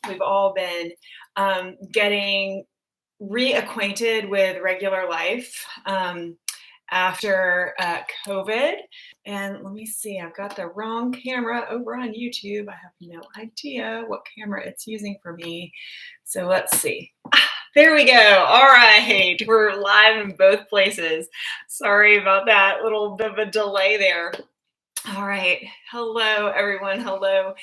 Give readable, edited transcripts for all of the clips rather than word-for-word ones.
We've all been getting reacquainted with regular life after COVID. And let me see, I've got the wrong camera over on YouTube. I have no idea what camera it's using for me. So let's see. There we go. All right. We're live in both places. Sorry about that little bit of a delay there. All right. Hello, everyone. Hello.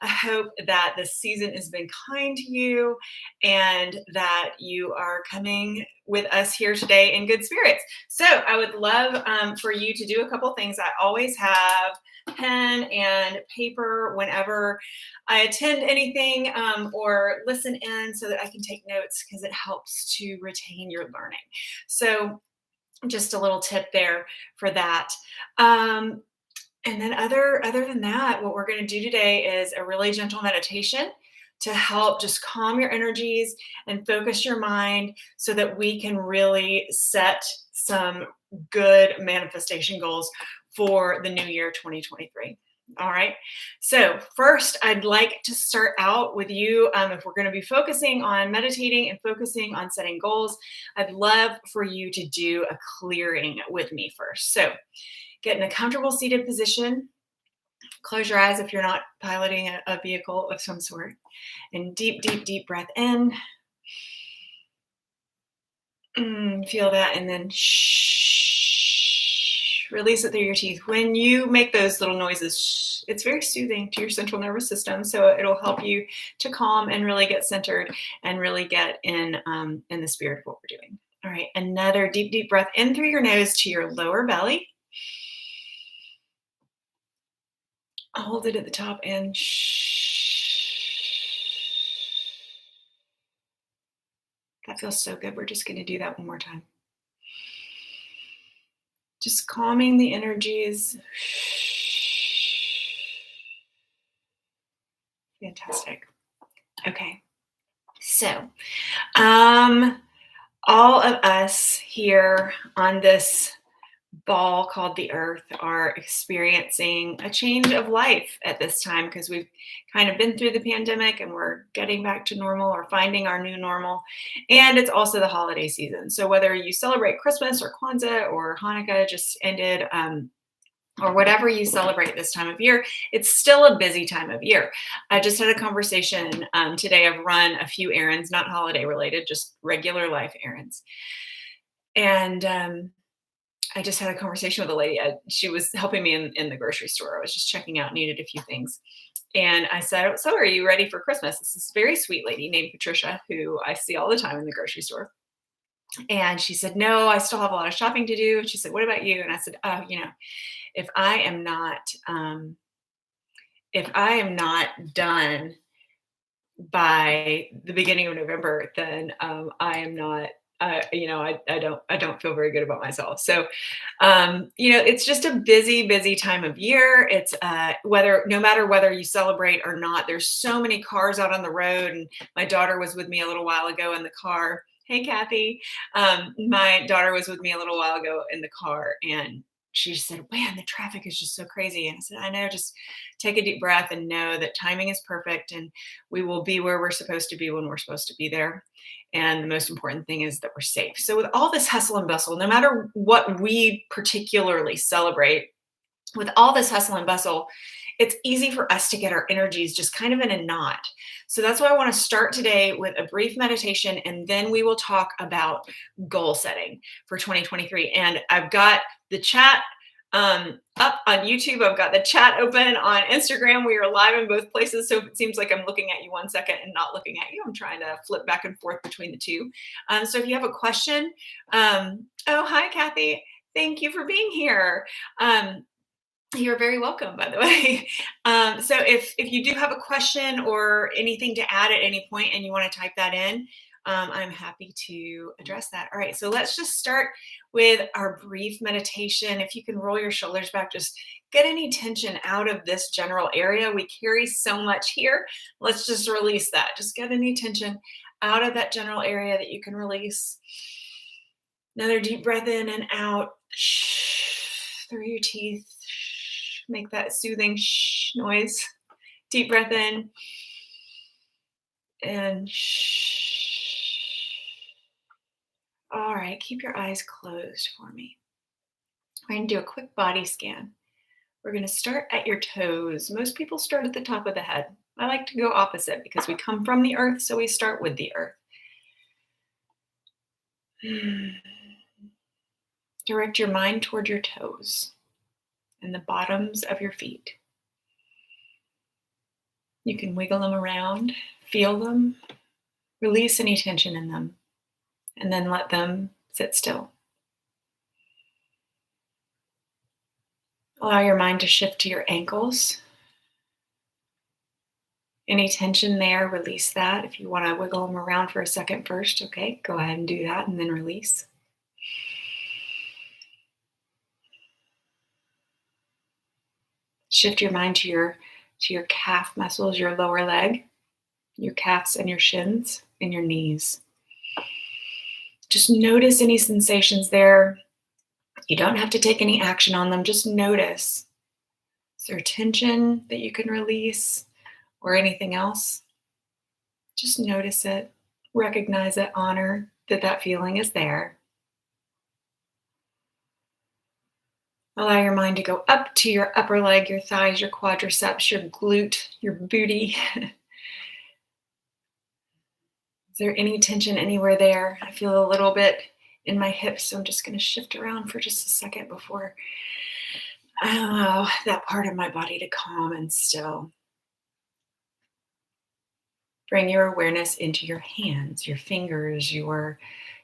I hope that this season has been kind to you and that you are coming with us here today in good spirits. So I would love for you to do a couple things. I always have pen and paper whenever I attend anything or listen in so that I can take notes because it helps to retain your learning. So just a little tip there for that. And then other than that, what we're going to do today is a really gentle meditation to help just calm your energies and focus your mind so that we can really set some good manifestation goals for the new year 2023. All right. So first, I'd like to start out with you. If we're going to be focusing on meditating and focusing on setting goals, I'd love for you to do a clearing with me first. So get in a comfortable seated position. Close your eyes if you're not piloting a vehicle of some sort. And deep, deep, deep breath in. Feel that, and then release it through your teeth. When you make those little noises, it's very soothing to your central nervous system. So it'll help you to calm and really get centered and really get in the spirit of what we're doing. All right, another deep, deep breath in through your nose to your lower belly. Hold it at the top and that feels so good. We're just going to do that one more time. Just calming the energies. Fantastic. Okay. So, all of us here on this ball called the earth are experiencing a change of life at this time because we've kind of been through the pandemic and we're getting back to normal or finding our new normal. And it's also the holiday season. So whether you celebrate Christmas or Kwanzaa or Hanukkah just ended, or whatever you celebrate this time of year, it's still a busy time of year. I just had a conversation today. I've run a few errands, not holiday related, just regular life errands. And I just had a conversation with a lady. She was helping me in the grocery store. I was just checking out, needed a few things. And I said, so are you ready for Christmas? This is a very sweet lady named Patricia, who I see all the time in the grocery store. And she said, no, I still have a lot of shopping to do. And she said, what about you? And I said, oh, if I am not done by the beginning of November, then I am not, I don't feel very good about myself. So, it's just a busy time of year. It's no matter whether you celebrate or not, there's so many cars out on the road. And my daughter was with me a little while ago in the car. Hey, Kathy. My daughter was with me a little while ago in the car, and she said, man, the traffic is just so crazy. And I said, I know, just take a deep breath and know that timing is perfect and we will be where we're supposed to be when we're supposed to be there. And the most important thing is that we're safe. So with all this hustle and bustle, no matter what we particularly celebrate, with all this hustle and bustle, it's easy for us to get our energies just kind of in a knot. So that's why I want to start today with a brief meditation, and then we will talk about goal setting for 2023. And I've got the chat up on YouTube. I've got the chat open on Instagram. We are live in both places. So if it seems like I'm looking at you 1 second and not looking at you, I'm trying to flip back and forth between the two. So if you have a question, oh, hi, Kathy. Thank you for being here. You're very welcome, by the way. So if you do have a question or anything to add at any point and you want to type that in, I'm happy to address that. All right, so let's just start with our brief meditation. If you can roll your shoulders back, just get any tension out of this general area. We carry so much here. Let's just release that. Just get any tension out of that general area that you can release. Another deep breath in and out through your teeth. Make that soothing noise. Deep breath in. and shh. All right, keep your eyes closed for me. We're going to do a quick body scan. We're going to start at your toes. Most people start at the top of the head. I like to go opposite because we come from the earth, so we start with the earth. Direct your mind toward your toes and the bottoms of your feet. You can wiggle them around, feel them, release any tension in them, and then let them sit still. Allow your mind to shift to your ankles. Any tension there, release that. If you want to wiggle them around for a second first, okay, go ahead and do that and then release. Shift your mind to your calf muscles, your lower leg, your calves and your shins and your knees. Just notice any sensations there. You don't have to take any action on them. Just notice. Is there tension that you can release or anything else? Just notice it, recognize it, honor that feeling is there. Allow your mind to go up to your upper leg, your thighs, your quadriceps, your glute, your booty. Is there any tension anywhere there? I feel a little bit in my hips, so I'm just going to shift around for just a second before I allow that part of my body to calm and still. Bring your awareness into your hands, your fingers, your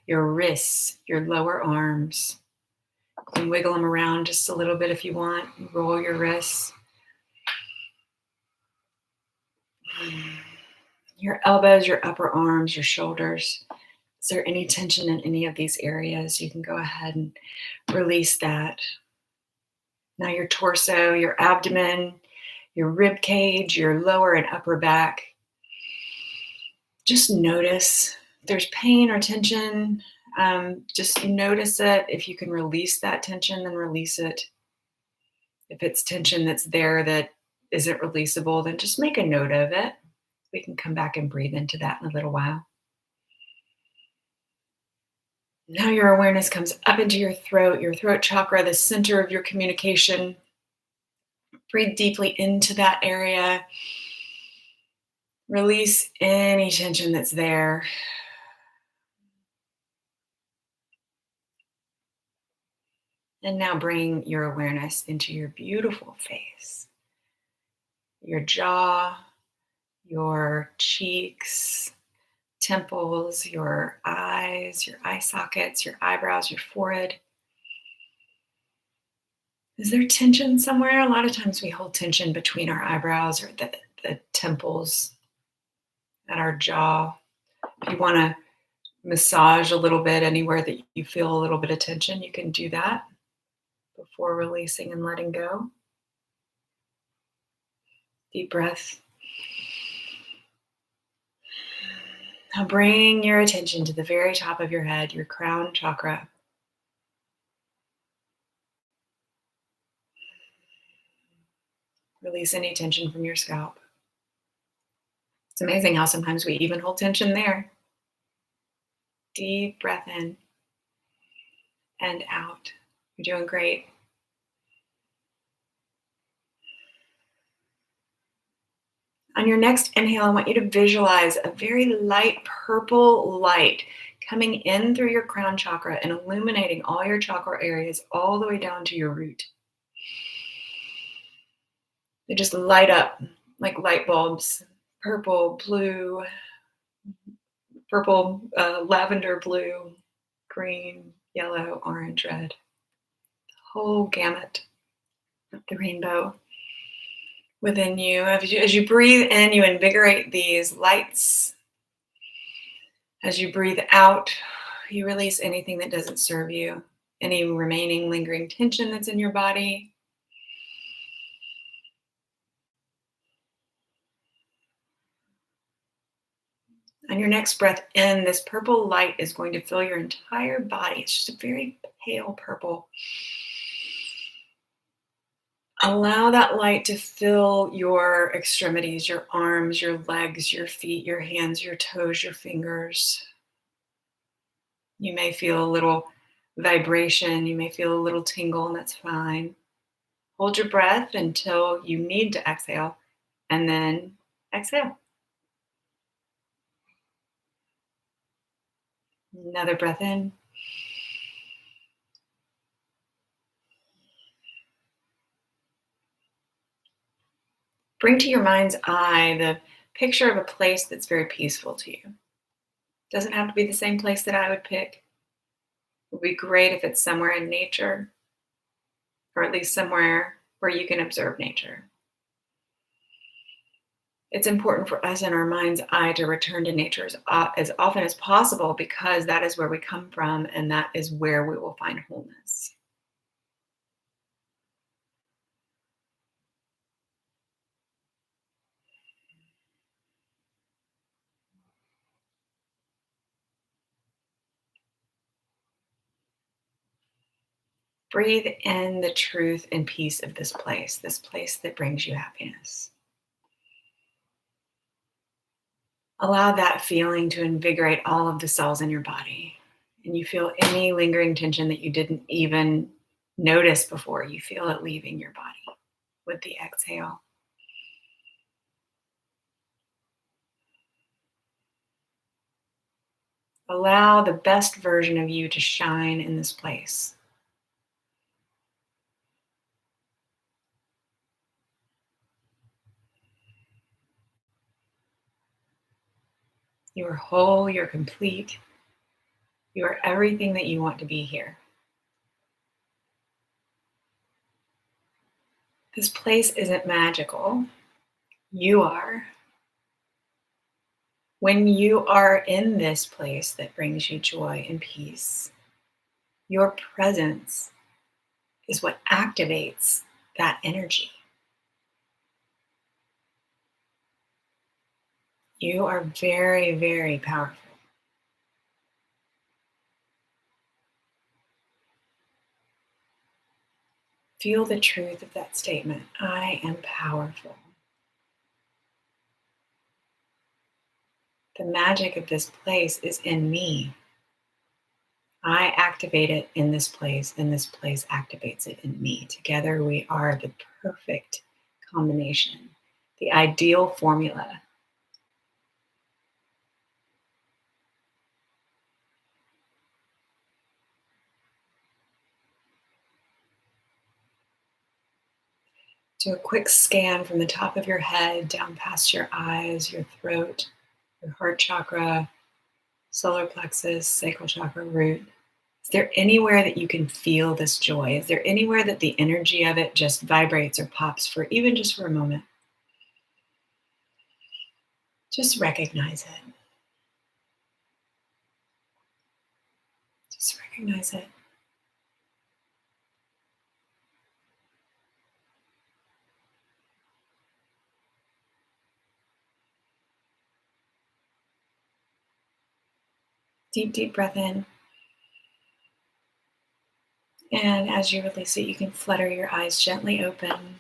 wrists, your lower arms. You can wiggle them around just a little bit if you want. Roll your wrists. Your elbows, your upper arms, your shoulders. Is there any tension in any of these areas? You can go ahead and release that. Now your torso, your abdomen, your rib cage, your lower and upper back. Just notice if there's pain or tension. Just notice it. If you can release that tension, then release it. If it's tension that's there that isn't releasable, then just make a note of it. We can come back and breathe into that in a little while. Now your awareness comes up into your throat chakra, the center of your communication. Breathe deeply into that area. Release any tension that's there. And now bring your awareness into your beautiful face. Your jaw, your cheeks, temples, your eyes, your eye sockets, your eyebrows, your forehead. Is there tension somewhere? A lot of times we hold tension between our eyebrows or the temples at our jaw. If you want to massage a little bit anywhere that you feel a little bit of tension, you can do that before releasing and letting go. Deep breath. Now bring your attention to the very top of your head, your crown chakra. Release any tension from your scalp. It's amazing how sometimes we even hold tension there. Deep breath in and out. You're doing great. On your next inhale, I want you to visualize a very light purple light coming in through your crown chakra and illuminating all your chakra areas all the way down to your root. They just light up like light bulbs, purple, blue, lavender, blue, green, yellow, orange, red. The whole gamut of the rainbow within you. As you breathe in, you invigorate these lights. As you breathe out, you release anything that doesn't serve you, any remaining lingering tension that's in your body. On your next breath in, this purple light is going to fill your entire body. It's just a very pale purple. Allow that light to fill your extremities, your arms, your legs, your feet, your hands, your toes, your fingers. You may feel a little vibration, you may feel a little tingle, and that's fine. Hold your breath until you need to exhale, and then exhale. Another breath in. Bring to your mind's eye the picture of a place that's very peaceful to you. Doesn't have to be the same place that I would pick. It would be great if it's somewhere in nature, or at least somewhere where you can observe nature. It's important for us in our mind's eye to return to nature as often as possible, because that is where we come from and that is where we will find wholeness. Breathe in the truth and peace of this place that brings you happiness. Allow that feeling to invigorate all of the cells in your body. And you feel any lingering tension that you didn't even notice before, you feel it leaving your body with the exhale. Allow the best version of you to shine in this place. You are whole, you're complete, you are everything that you want to be here. This place isn't magical. You are. When you are in this place that brings you joy and peace, your presence is what activates that energy. You are very, very powerful. Feel the truth of that statement. I am powerful. The magic of this place is in me. I activate it in this place, and this place activates it in me. Together, we are the perfect combination, the ideal formula. Do a quick scan from the top of your head down past your eyes, your throat, your heart chakra, solar plexus, sacral chakra, root. Is there anywhere that you can feel this joy? Is there anywhere that the energy of it just vibrates or pops for even just for a moment? Just recognize it. Just recognize it. Deep, deep breath in. And as you release it, you can flutter your eyes gently open.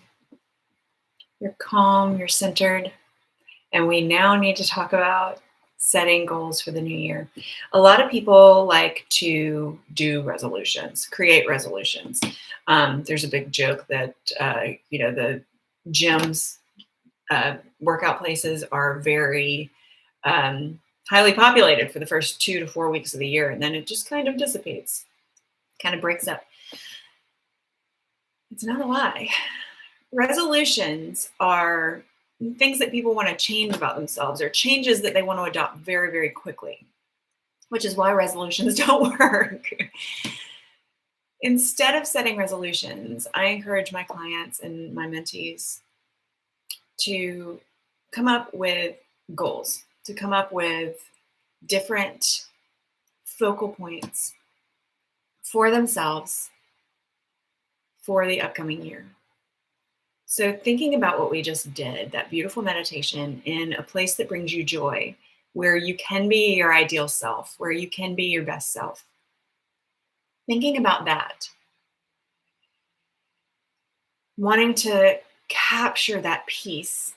You're calm, you're centered. And we now need to talk about setting goals for the new year. A lot of people like to do resolutions, create resolutions. There's a big joke that, the gyms, workout places are very highly populated for the first 2 to 4 weeks of the year. And then it just kind of dissipates, kind of breaks up. It's not a lie. Resolutions are things that people want to change about themselves, or changes that they want to adopt very, very quickly, which is why resolutions don't work. Instead of setting resolutions, I encourage my clients and my mentees to come up with goals, to come up with different focal points for themselves for the upcoming year. So thinking about what we just did, that beautiful meditation in a place that brings you joy, where you can be your ideal self, where you can be your best self. Thinking about that, wanting to capture that peace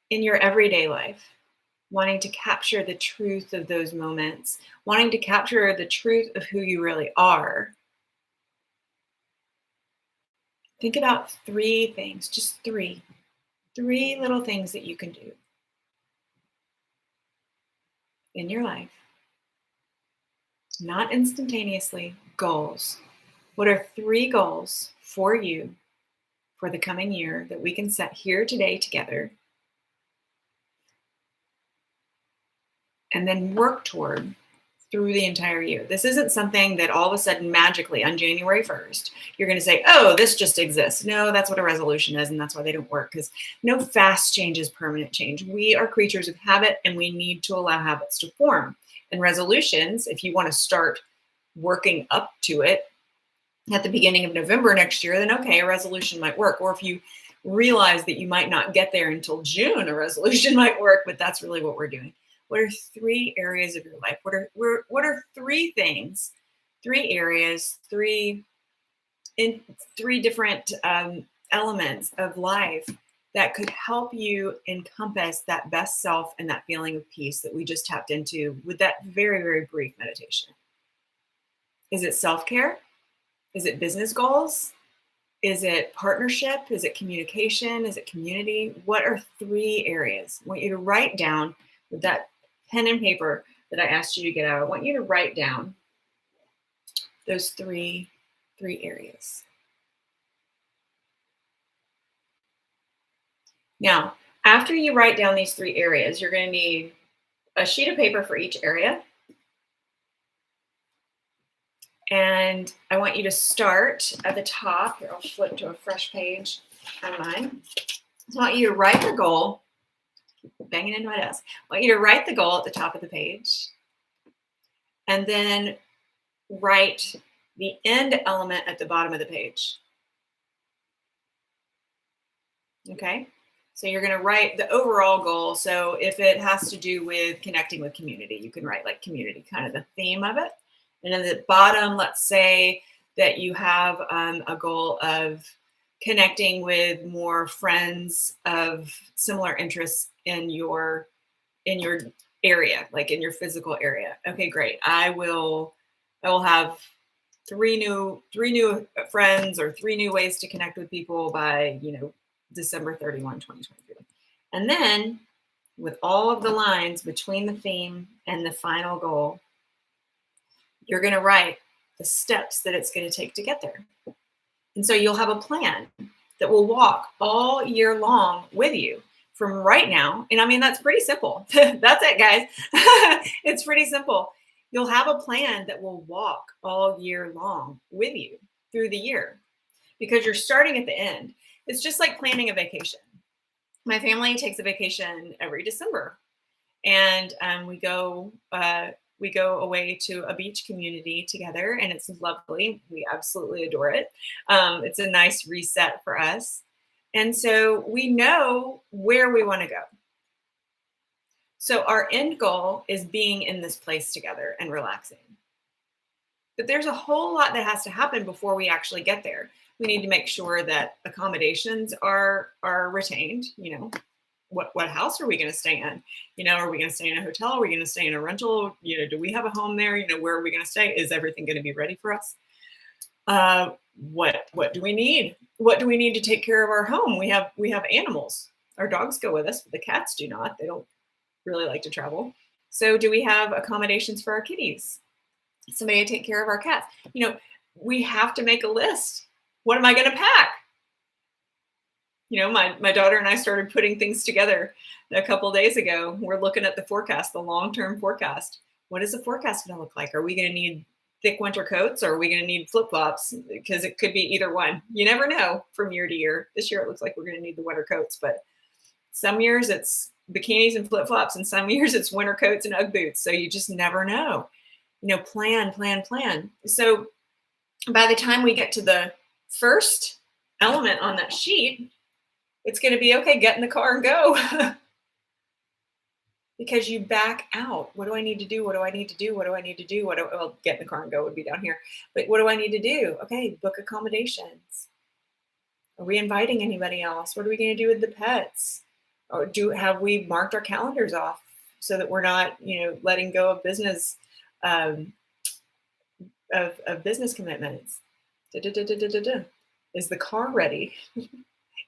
in your everyday life, wanting to capture the truth of those moments, wanting to capture the truth of who you really are. Think about three things, just three little things that you can do in your life, not instantaneously, goals. What are three goals for you for the coming year that we can set here today together and then work toward through the entire year? This isn't something that all of a sudden magically on January 1st, you're going to say, oh, this just exists. No, that's what a resolution is. And that's why they don't work, because no fast change is permanent change. We are creatures of habit, and we need to allow habits to form. And resolutions, if you want to start working up to it at the beginning of November next year, then okay, a resolution might work. Or if you realize that you might not get there until June, a resolution might work, but that's really what we're doing. What are three areas of your life? What are three things, three areas, three different elements of life that could help you encompass that best self and that feeling of peace that we just tapped into with that very, very brief meditation? Is it self-care? Is it business goals? Is it partnership? Is it communication? Is it community? What are three areas? I want you to write down with that pen and paper that I asked you to get out. I want you to write down those three areas. Now, after you write down these three areas, you're going to need a sheet of paper for each area. And I want you to start at the top. Here, I'll flip to a fresh page on mine. I want you to write the goal. Banging into my desk. I want you to write the goal at the top of the page. And then write the end element at the bottom of the page. Okay? So you're going to write the overall goal. So if it has to do with connecting with community, you can write like community, kind of the theme of it. And at the bottom, let's say that you have a goal of connecting with more friends of similar interests in your area, like in your physical area. Okay, great. I will have three new friends or three new ways to connect with people by, December 31, 2023. And then with all of the lines between the theme and the final goal, you're going to write the steps that it's going to take to get there. And so you'll have a plan that will walk all year long with you from right now. And I mean, that's pretty simple. That's it, guys. It's pretty simple. You'll have a plan that will walk all year long with you through the year, because you're starting at the end. It's just like planning a vacation. My family takes a vacation every December, and we go away to a beach community together, and it's lovely. We absolutely adore it. It's a nice reset for us. And so we know where we want to go. So our end goal is being in this place together and relaxing. But there's a whole lot that has to happen before we actually get there. We need to make sure that accommodations are retained. What house are we going to stay in? Are we going to stay in a hotel? Are we going to stay in a rental? Do we have a home there? Where are we going to stay? Is everything going to be ready for us? What do we need? What do we need to take care of our home? We have animals. Our dogs go with us, but the cats do not. They don't really like to travel. So do we have accommodations for our kitties? Somebody to take care of our cats? We have to make a list. What am I going to pack? My daughter and I started putting things together a couple of days ago. We're looking at the forecast, the long-term forecast. What is the forecast going to look like? Are we going to need thick winter coats, or are we going to need flip-flops? Because it could be either one. You never know from year to year. This year it looks like we're going to need the winter coats, but some years it's bikinis and flip-flops, and some years it's winter coats and Ugg boots. So you just never know. Plan. So by the time we get to the first element on that sheet, it's going to be okay, get in the car and go. Because you back out. What do I need to do? What do I need to do? What do I need to do? Well, get in the car and go would be down here. But what do I need to do? Okay, book accommodations. Are we inviting anybody else? What are we going to do with the pets? Or have we marked our calendars off so that we're not, letting go of business um, of business commitments? Da, da, da, da, da, da, da. Is the car ready?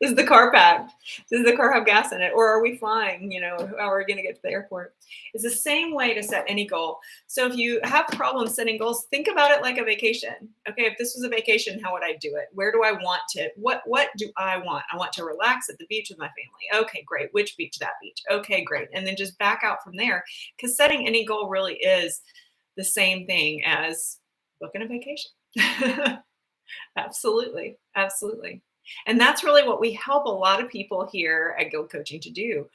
Is the car packed? Does the car have gas in it? Or are we flying? How are we going to get to the airport? It's the same way to set any goal. So if you have problems setting goals, think about it like a vacation. Okay, if this was a vacation, how would I do it? Where do I want to, what do I want? I want to relax at the beach with my family. Okay, great. Which beach? That beach. Okay, great. And then just back out from there, because setting any goal really is the same thing as booking a vacation. Absolutely. Absolutely. And that's really what we help a lot of people here at GILD Coaching to do.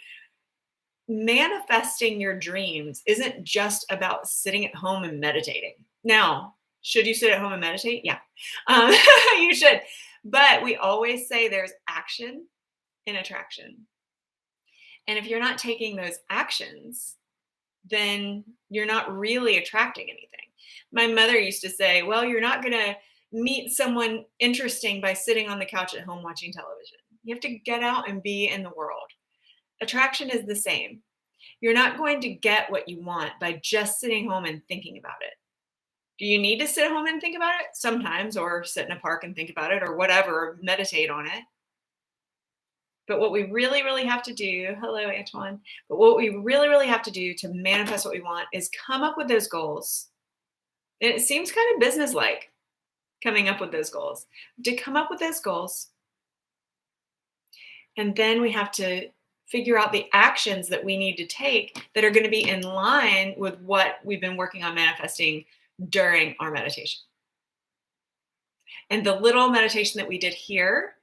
Manifesting your dreams isn't just about sitting at home and meditating. Now, should you sit at home and meditate? Yeah, you should. But we always say there's action and attraction. And if you're not taking those actions, then you're not really attracting anything. My mother used to say, well, you're not going to meet someone interesting by sitting on the couch at home watching television. You have to get out and be in the world. Attraction is the same. You're not going to get what you want by just sitting home and thinking about it. Do you need to sit at home and think about it? Sometimes, or sit in a park and think about it, or whatever, or meditate on it. But what we really, really have to do, hello, Antoine, but what we really, really have to do to manifest what we want is come up with those goals. And it seems kind of business-like, coming up with those goals. To come up with those goals, and then we have to figure out the actions that we need to take that are going to be in line with what we've been working on manifesting during our meditation. And the little meditation that we did here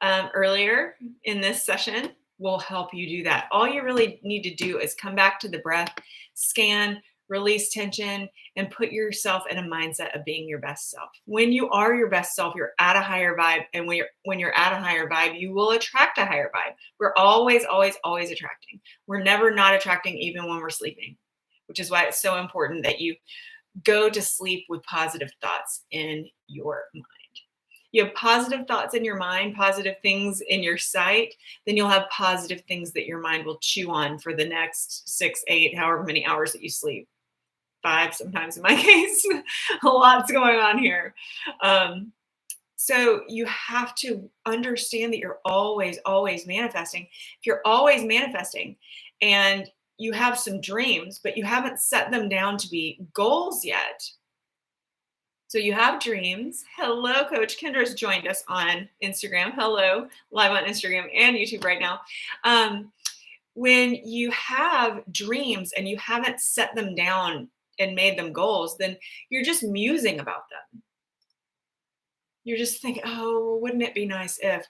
earlier in this session will help you do that. All you really need to do is come back to the breath, scan, release tension, and put yourself in a mindset of being your best self. When you are your best self, you're at a higher vibe. And when you're at a higher vibe, you will attract a higher vibe. We're always, always, always attracting. We're never not attracting, even when we're sleeping, which is why it's so important that you go to sleep with positive thoughts in your mind. You have positive thoughts in your mind, positive things in your sight, then you'll have positive things that your mind will chew on for the next 6, 8, however many hours that you sleep. 5, sometimes in my case. A lot's going on here. So you have to understand that you're always, always manifesting. If you're always manifesting and you have some dreams, but you haven't set them down to be goals yet. So you have dreams. Hello, Coach Kendra's joined us on Instagram. Hello, live on Instagram and YouTube right now. When you have dreams and you haven't set them down and made them goals, then you're just musing about them. You're just thinking, oh, wouldn't it be nice if?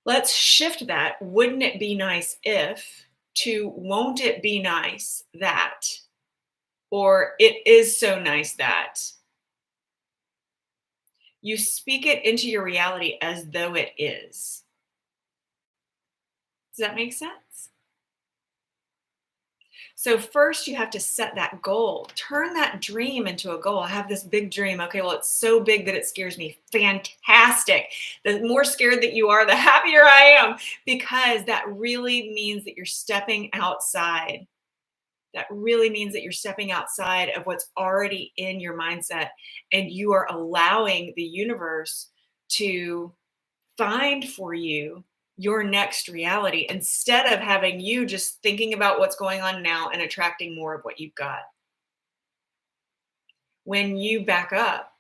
Let's shift that. Wouldn't it be nice if to won't it be nice that? Or it is so nice that. You speak it into your reality as though it is. Does that make sense? So first you have to set that goal. Turn that dream into a goal. I have this big dream. Okay, well, it's so big that it scares me. Fantastic. The more scared that you are, the happier I am, because that really means that you're stepping outside. That really means that you're stepping outside of what's already in your mindset, and you are allowing the universe to find for you your next reality instead of having you just thinking about what's going on now and attracting more of what you've got. When you back up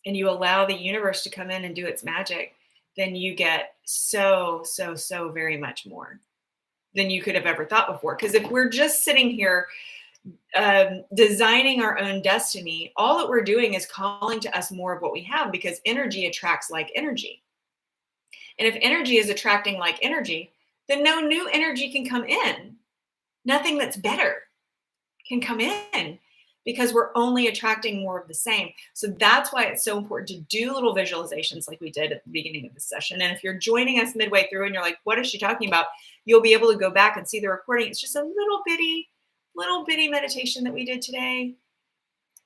and you allow the universe to come in and do its magic, then you get so very much more than you could have ever thought before. Because if we're just sitting here designing our own destiny, all that we're doing is calling to us more of what we have, because energy attracts like energy. And if energy is attracting like energy, then no new energy can come in. Nothing that's better can come in, because we're only attracting more of the same. So that's why it's so important to do little visualizations like we did at the beginning of the session. And if you're joining us midway through and you're like, what is she talking about? You'll be able to go back and see the recording. It's just a little bitty meditation that we did today,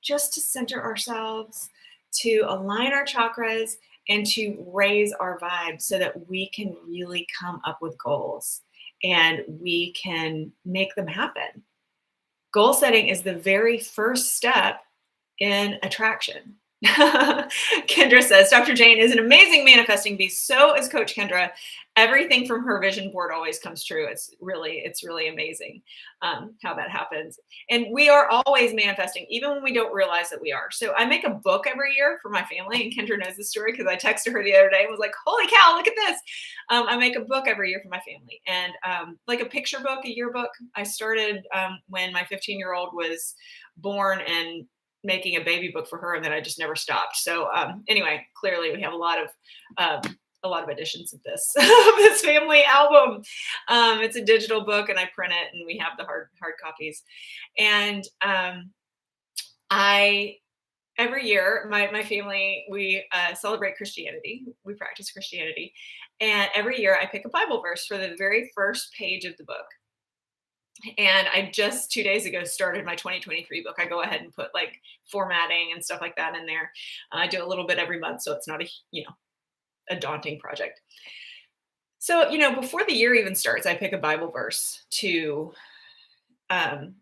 just to center ourselves, to align our chakras, and to raise our vibe so that we can really come up with goals and we can make them happen. Goal setting is the very first step in attraction. Kendra says, Dr. Jane is an amazing manifesting beast. So is Coach Kendra. Everything from her vision board always comes true. It's really amazing how that happens. And we are always manifesting, even when we don't realize that we are. So I make a book every year for my family, and Kendra knows the story because I texted her the other day and was like, holy cow, look at this. I make a book every year for my family, and like a picture book, a yearbook. I started when my 15-year-old was born, and making a baby book for her, and then I just never stopped. So anyway, clearly we have a lot of editions of this this family album. It's a digital book, and I print it, and we have the hard copies. And I every year my family, we celebrate Christianity. We practice Christianity, and every year I pick a Bible verse for the very first page of the book. And I just 2 days ago started my 2023 book. I go ahead and put like formatting and stuff like that in there. I do a little bit every month, so it's not a daunting project. So, before the year even starts, I pick a Bible verse to kind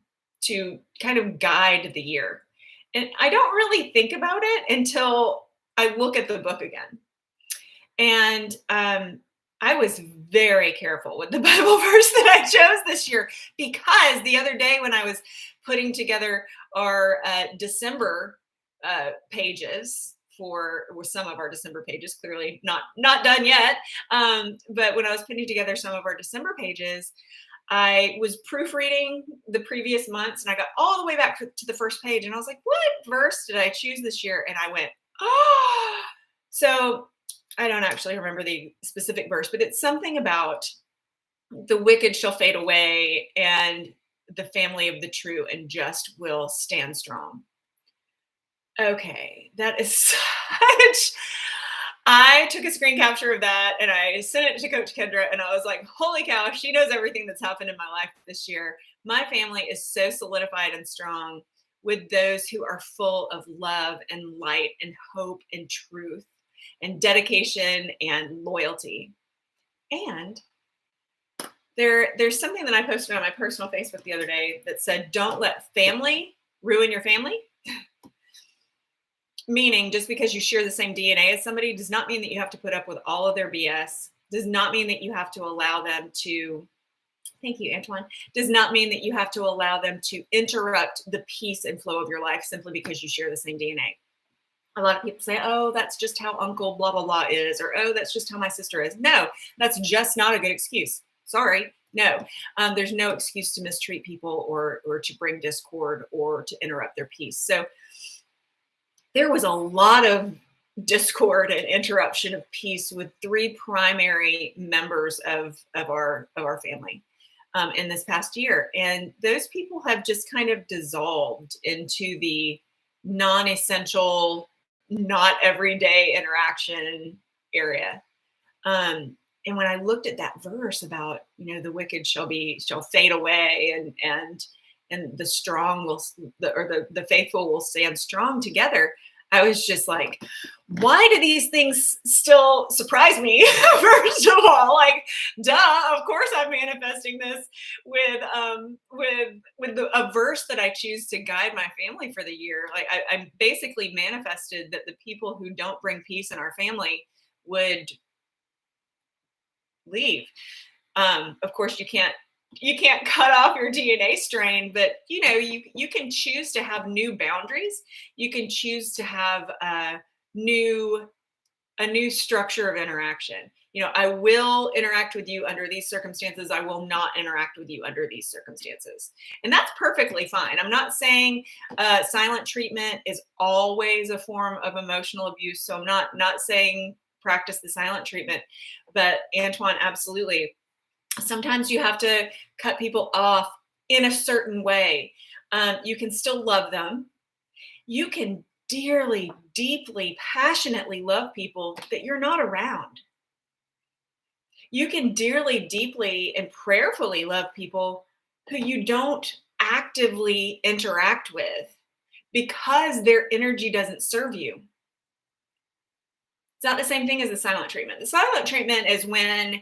of guide the year. And I don't really think about it until I look at the book again. And I was very careful with the Bible verse that I chose this year, because the other day when I was putting together our December pages with some of our December pages, clearly not done yet. But when I was putting together some of our December pages, I was proofreading the previous months, and I got all the way back to the first page, and I was like, what verse did I choose this year? And I went, oh. So I don't actually remember the specific verse, but it's something about the wicked shall fade away and the family of the true and just will stand strong. Okay, that is such. I took a screen capture of that and I sent it to Coach Kendra, and I was like, holy cow, she knows everything that's happened in my life this year. My family is so solidified and strong with those who are full of love and light and hope and truth and dedication and loyalty. And there's something that I posted on my personal Facebook the other day that said, don't let family ruin your family. Meaning, just because you share the same DNA as somebody does not mean that you have to put up with all of their BS, does not mean that you have to allow them to, thank you, Antoine, does not mean that you have to allow them to interrupt the peace and flow of your life simply because you share the same DNA. A lot of people say, oh, that's just how Uncle blah, blah, blah is, or, oh, that's just how my sister is. No, that's just not a good excuse. Sorry. No, there's no excuse to mistreat people or to bring discord or to interrupt their peace. So there was a lot of discord and interruption of peace with three primary members of our family in this past year. And those people have just kind of dissolved into the non-essential, not everyday interaction area. And when I looked at that verse about, the wicked shall fade away and the strong the faithful will stand strong together, I was just like, why do these things still surprise me? First of all, like, duh, of course I'm manifesting this with a verse that I choose to guide my family for the year. Like I basically manifested that the people who don't bring peace in our family would leave. Of course, you can't cut off your DNA strain, but you can choose to have new boundaries. You can choose to have a new structure of interaction. I will interact with you under these circumstances. I will not interact with you under these circumstances. And that's perfectly fine. I'm not saying silent treatment is always a form of emotional abuse. So I'm not saying practice the silent treatment, but Antoine, absolutely. Sometimes you have to cut people off in a certain way. You can still love them. You can dearly, deeply, passionately love people that you're not around. You can dearly, deeply, and prayerfully love people who you don't actively interact with because their energy doesn't serve you. It's not the same thing as the silent treatment. The silent treatment is when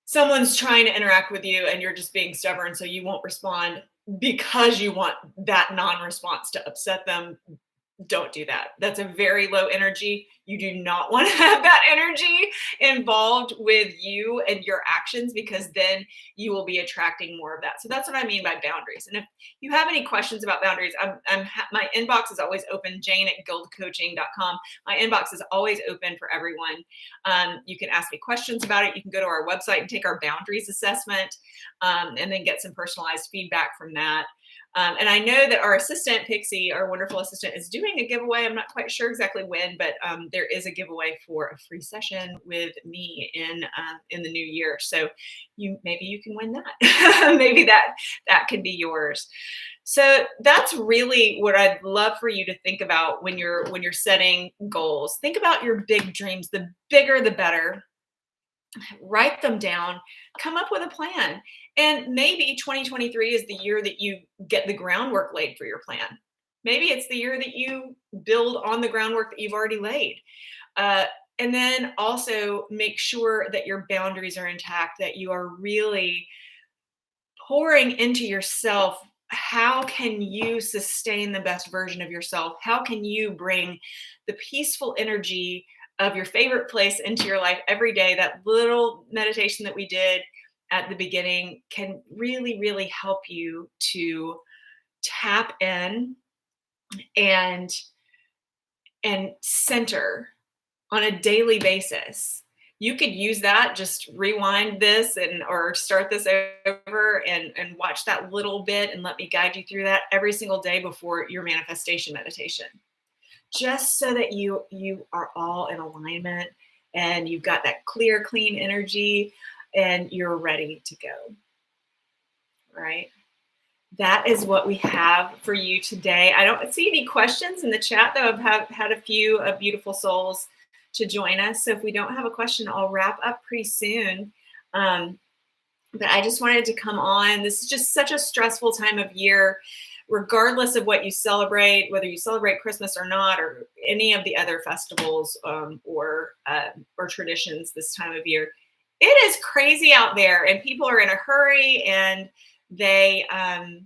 someone's trying to interact with you and you're just being stubborn, so you won't respond because you want that non-response to upset them. Don't do that. That's a very low energy. You do not want to have that energy involved with you and your actions, because then you will be attracting more of that. So that's what I mean by boundaries. And if you have any questions about boundaries, my inbox is always open, Jane at GILDcoaching.com. My inbox is always open for everyone. You can ask me questions about it. You can go to our website and take our boundaries assessment, and then get some personalized feedback from that. And I know that our assistant, Pixie, our wonderful assistant, is doing a giveaway. I'm not quite sure exactly when, but there is a giveaway for a free session with me in the new year. So maybe you can win that. Maybe that could be yours. So that's really what I'd love for you to think about when you're setting goals. Think about your big dreams. The bigger, the better. Write them down, come up with a plan. And maybe 2023 is the year that you get the groundwork laid for your plan. Maybe it's the year that you build on the groundwork that you've already laid. And then also make sure that your boundaries are intact, that you are really pouring into yourself. How can you sustain the best version of yourself? How can you bring the peaceful energy of your favorite place into your life every day? That little meditation that we did at the beginning can really, really help you to tap in and center on a daily basis. You could use that, just rewind this or start this over and watch that little bit and let me guide you through that every single day before your manifestation meditation. Just so that you are all in alignment and you've got that clear, clean energy and you're ready to go. All right. That is what we have for you today. I don't see any questions in the chat, though. I've had a few beautiful souls to join us. So if we don't have a question, I'll wrap up pretty soon. But I just wanted to come on. This is just such a stressful time of year, regardless of what you celebrate, whether you celebrate Christmas or not, or any of the other festivals or traditions this time of year. It is crazy out there, and people are in a hurry, and they aren't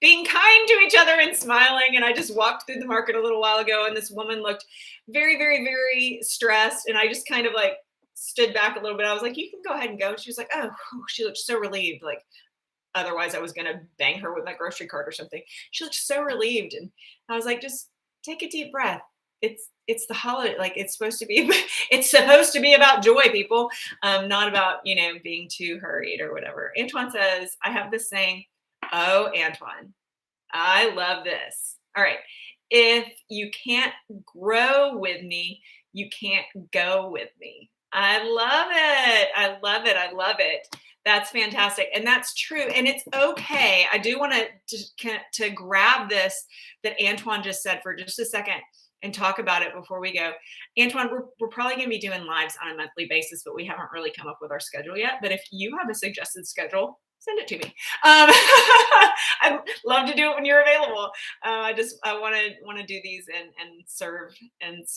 being kind to each other and smiling. And I just walked through the market a little while ago, and this woman looked very, very, very stressed. And I just kind of like stood back a little bit. I was like, you can go ahead and go. She was like, oh, she looked so relieved. Like, otherwise I was going to bang her with my grocery cart or something. She looked so relieved. And I was like, just take a deep breath. It's the holiday. Like, it's supposed to be about joy, people. Not about, being too hurried or whatever. Antoine says, I have this saying. Oh, Antoine, I love this. All right. If you can't grow with me, you can't go with me. I love it. I love it. I love it. That's fantastic. And that's true. And it's okay. I do want to grab this that Antoine just said for just a second and talk about it before we go. Antoine, we're probably going to be doing lives on a monthly basis, but we haven't really come up with our schedule yet. But if you have a suggested schedule, send it to me. I'd love to do it when you're available. I want to do these and serve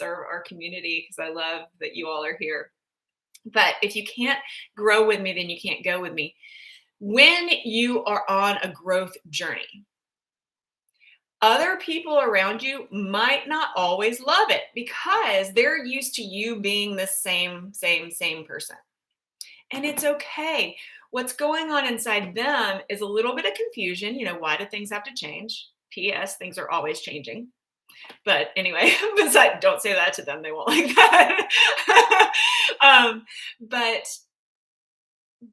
our community, because I love that you all are here. But if you can't grow with me, then you can't go with me. When you are on a growth journey, other people around you might not always love it, because they're used to you being the same person. And it's okay. What's going on inside them is a little bit of confusion. Why do things have to change? P.S. Things are always changing. But anyway, besides, don't say that to them. They won't like that. But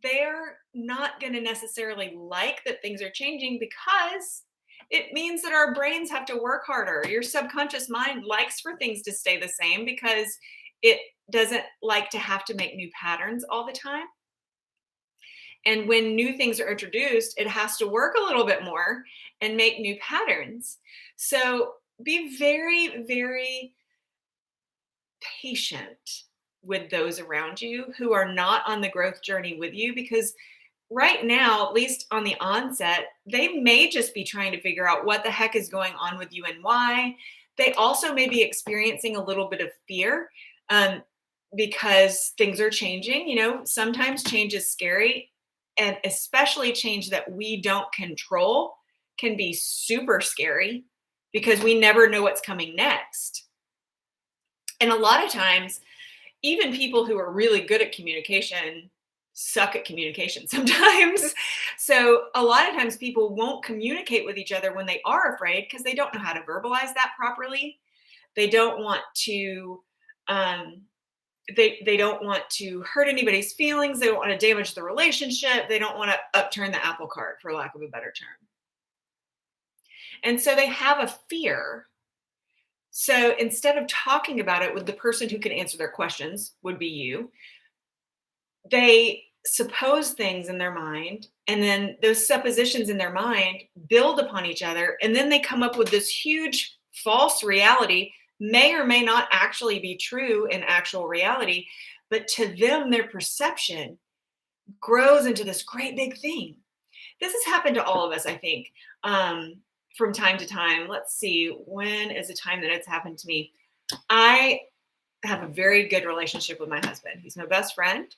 they're not going to necessarily like that things are changing, because it means that our brains have to work harder. Your subconscious mind likes for things to stay the same, because it doesn't like to have to make new patterns all the time. And when new things are introduced, it has to work a little bit more and make new patterns. So be very, very patient with those around you who are not on the growth journey with you, because right now, at least on the onset, they may just be trying to figure out what the heck is going on with you and why. They also may be experiencing a little bit of fear, um, because things are changing. Sometimes change is scary, and especially change that we don't control can be super scary because we never know what's coming next. And a lot of times, even people who are really good at communication suck at communication sometimes. So a lot of times people won't communicate with each other when they are afraid because they don't know how to verbalize that properly. They don't want to um, they don't want to hurt anybody's feelings. They don't want to damage the relationship. They don't want to upturn the apple cart, for lack of a better term. And so they have a fear. So instead of talking about it with the person who can answer their questions, would be you, they suppose things in their mind, and then those suppositions in their mind build upon each other, and then they come up with this huge false reality, may or may not actually be true in actual reality, but to them their perception grows into this great big thing. This has happened to all of us, I think, from time to time. Let's see, when is a time that it's happened to me? I have a very good relationship with my husband. He's my best friend.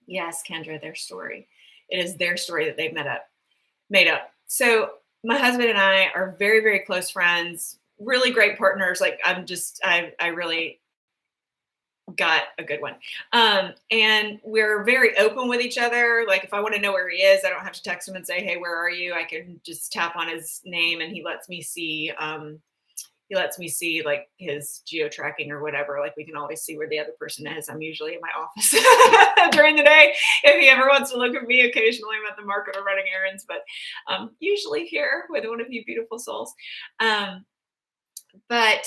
Yes, Kendra, their story. It is their story that they've made up. So my husband and I are very, very close friends, really great partners. Like I really got a good one. And we're very open with each other. Like if I want to know where he is, I don't have to text him and say, "Hey, where are you?" I can just tap on his name and he lets me see, like his geo tracking or whatever. Like we can always see where the other person is. I'm usually in my office during the day. If he ever wants to look at me, occasionally I'm at the market or running errands, but usually here with one of you beautiful souls. But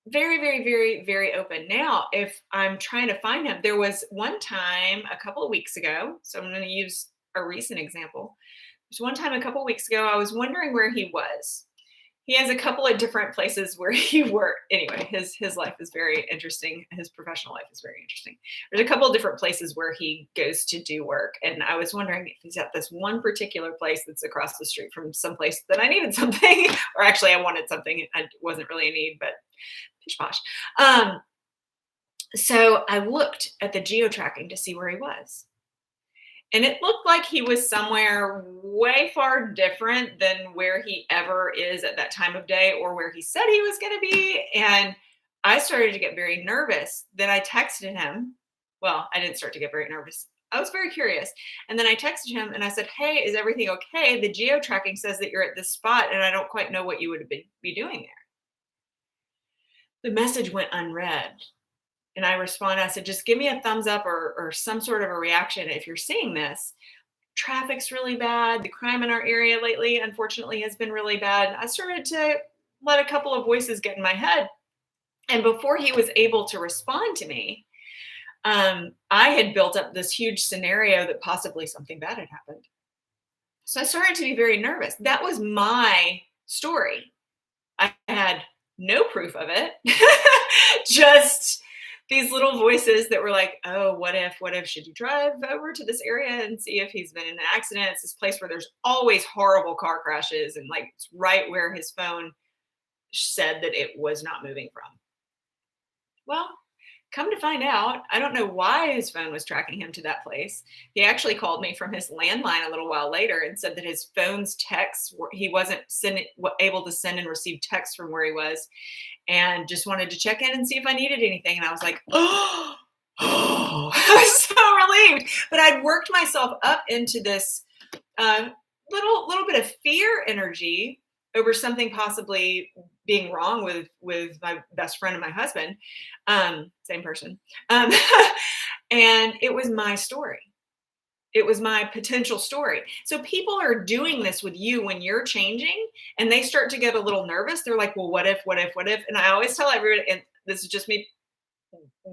very, very, very, very open. Now, if I'm trying to find him, there was one time a couple of weeks ago. So I'm going to use a recent example. There's one time a couple of weeks ago, I was wondering where he was. He has a couple of different places where he worked. Anyway, his life is very interesting. His professional life is very interesting. There's a couple of different places where he goes to do work. And I was wondering if he's at this one particular place that's across the street from some place that I needed something, or actually I wanted something. I wasn't really a need, but pish posh. So I looked at the geo tracking to see where he was. And it looked like he was somewhere way far different than where he ever is at that time of day or where he said he was going to be. And I started to get very nervous. Then I texted him. Well, I didn't start to get very nervous. I was very curious. And then I texted him and I said, "Hey, is everything okay? The geo tracking says that you're at this spot and I don't quite know what you would be doing there." The message went unread. And I responded, I said, "Just give me a thumbs up or some sort of a reaction if you're seeing this. Traffic's really bad. The crime in our area lately, unfortunately, has been really bad." I started to let a couple of voices get in my head. And before he was able to respond to me, I had built up this huge scenario that possibly something bad had happened. So I started to be very nervous. That was my story. I had no proof of it, just these little voices that were like, "Oh, what if, should you drive over to this area and see if he's been in an accident? It's this place where there's always horrible car crashes." And like, it's right where his phone said that it was not moving from. Well, come to find out, I don't know why his phone was tracking him to that place. He actually called me from his landline a little while later and said that his phone's texts, he wasn't able to send and receive texts from where he was, and just wanted to check in and see if I needed anything. And I was like, oh, I was so relieved. But I'd worked myself up into this little bit of fear energy over something possibly being wrong with my best friend and my husband, same person. And it was my story. It was my potential story. So people are doing this with you when you're changing and they start to get a little nervous. They're like, "Well, what if, what if, what if?" And I always tell everybody, and this is just me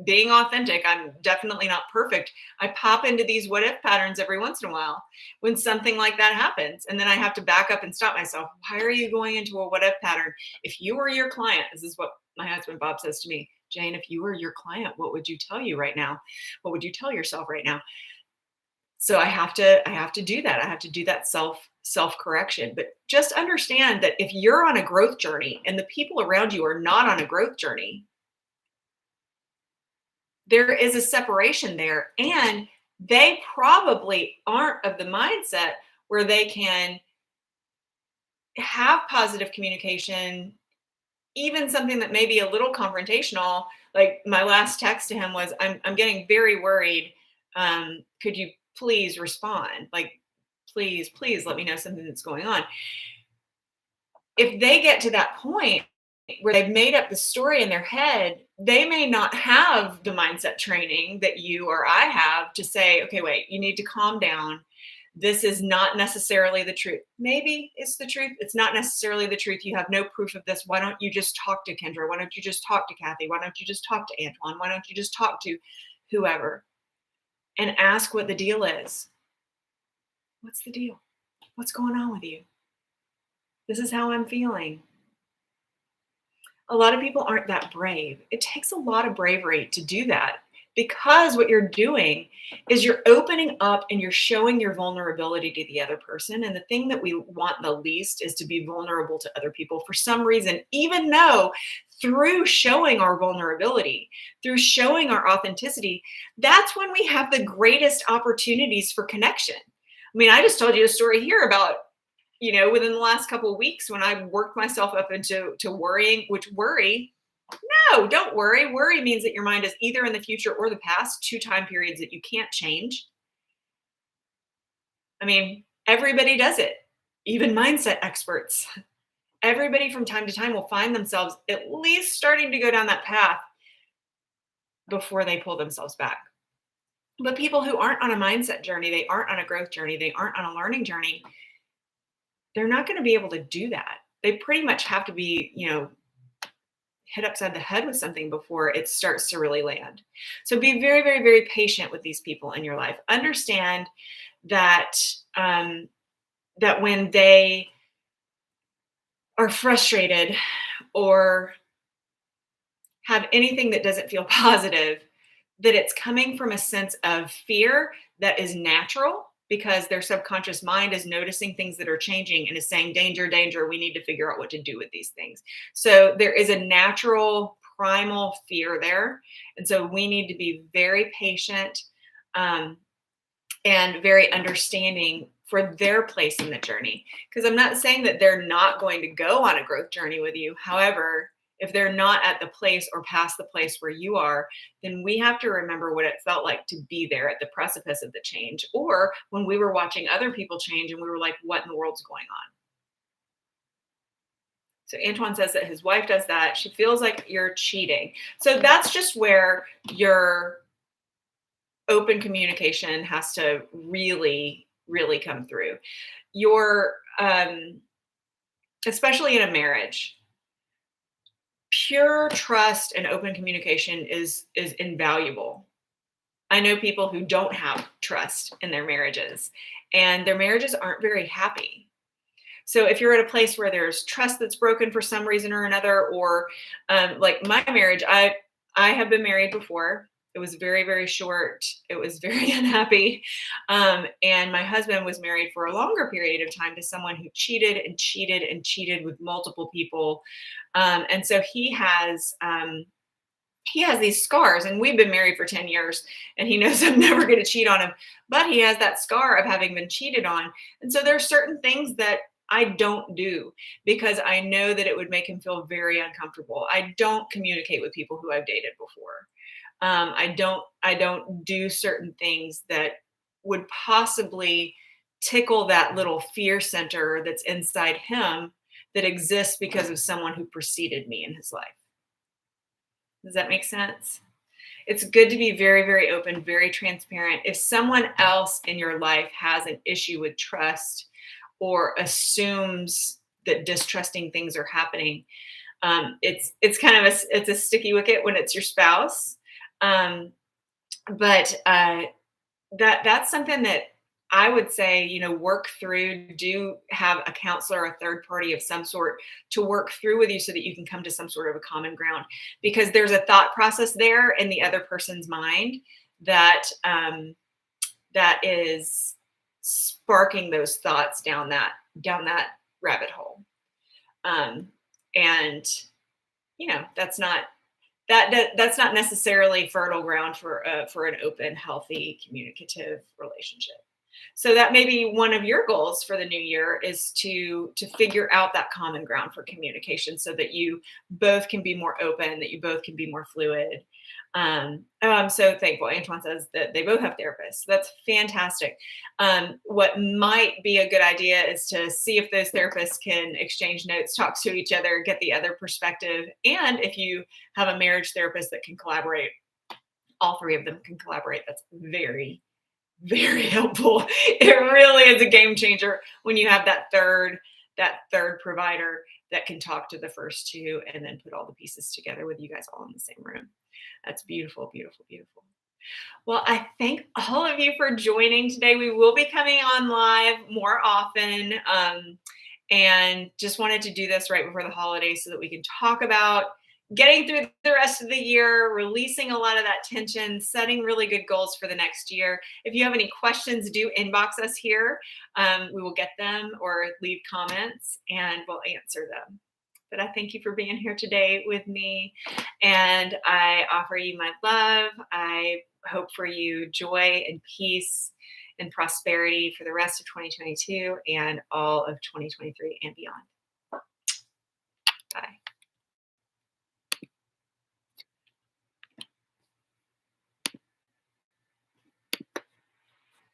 being authentic, I'm definitely not perfect. I pop into these what if patterns every once in a while when something like that happens. And then I have to back up and stop myself. Why are you going into a what if pattern? If you were your client, this is what my husband Bob says to me, "Jane, if you were your client, what would you tell you right now? What would you tell yourself right now?" So I have to do that. I have to do that self-correction. But just understand that if you're on a growth journey and the people around you are not on a growth journey, there is a separation there. And they probably aren't of the mindset where they can have positive communication, even something that may be a little confrontational. Like my last text to him was, I'm getting very worried. Could you please respond? Like, please let me know something that's going on. If they get to that point where they've made up the story in their head, they may not have the mindset training that you or I have to say, okay, wait, you need to calm down. This is not necessarily the truth. Maybe it's the truth. It's not necessarily the truth. You have no proof of this. Why don't you just talk to Kendra? Why don't you just talk to Kathy? Why don't you just talk to Antoine? Why don't you just talk to whoever and ask what the deal is? What's the deal? What's going on with you? This is how I'm feeling. A lot of people aren't that brave. It takes a lot of bravery to do that, because what you're doing is you're opening up and you're showing your vulnerability to the other person. And the thing that we want the least is to be vulnerable to other people for some reason, even though through showing our vulnerability, through showing our authenticity, that's when we have the greatest opportunities for connection. I mean, I just told you a story here about, within the last couple of weeks when I worked myself up into worrying, which worry, no, don't worry. Worry means that your mind is either in the future or the past, two time periods that you can't change. I mean, everybody does it, even mindset experts. Everybody from time to time will find themselves at least starting to go down that path before they pull themselves back. But people who aren't on a mindset journey, they aren't on a growth journey, they aren't on a learning journey, they're not going to be able to do that. They pretty much have to be, hit upside the head with something before it starts to really land. So be very, very, very patient with these people in your life. Understand that that when they are frustrated or have anything that doesn't feel positive, that it's coming from a sense of fear that is natural, because their subconscious mind is noticing things that are changing and is saying, danger, danger, we need to figure out what to do with these things. So there is a natural primal fear there. And so we need to be very patient and very understanding for their place in the journey. Because I'm not saying that they're not going to go on a growth journey with you. However, if they're not at the place or past the place where you are, then we have to remember what it felt like to be there at the precipice of the change, or when we were watching other people change and we were like, what in the world's going on? So Antoine says that his wife does that. She feels like you're cheating. So that's just where your open communication has to really, really come through. Your, especially in a marriage, pure trust and open communication is invaluable. I know people who don't have trust in their marriages, and their marriages aren't very happy. So if you're at a place where there's trust that's broken for some reason or another, or like my marriage, I have been married before. It was very, very short. It was very unhappy. And my husband was married for a longer period of time to someone who cheated and cheated and cheated with multiple people. And so he has these scars, and we've been married for 10 years, and he knows I'm never going to cheat on him, but he has that scar of having been cheated on. And so there are certain things that I don't do because I know that it would make him feel very uncomfortable. I don't communicate with people who I've dated before. I don't do certain things that would possibly tickle that little fear center that's inside him that exists because of someone who preceded me in his life. Does that make sense? It's good to be very, very open, very transparent. If someone else in your life has an issue with trust or assumes that distrusting things are happening, it's kind of it's a sticky wicket when it's your spouse. But that's something that I would say, work through. Do have a counselor, a third party of some sort to work through with you so that you can come to some sort of a common ground, because there's a thought process there in the other person's mind that that is sparking those thoughts down that rabbit hole. Um, and that's not that's not necessarily fertile ground for an open, healthy, communicative relationship. So that may be one of your goals for the new year, is to figure out that common ground for communication, so that you both can be more open, that you both can be more fluid. I'm so thankful. Antoine says that they both have therapists. That's fantastic. What might be a good idea is to see if those therapists can exchange notes, talk to each other, get the other perspective. And if you have a marriage therapist that can collaborate, all three of them can collaborate. That's very, very helpful. It really is a game changer when you have that third provider that can talk to the first two and then put all the pieces together with you guys all in the same room. That's beautiful, beautiful, beautiful. Well, I thank all of you for joining today. We will be coming on live more often. And just wanted to do this right before the holidays so that we can talk about getting through the rest of the year, releasing a lot of that tension, setting really good goals for the next year. If you have any questions, do inbox us here. We will get them, or leave comments and we'll answer them. But I thank you for being here today with me, and I offer you my love. I hope for you joy and peace and prosperity for the rest of 2022 and all of 2023 and beyond.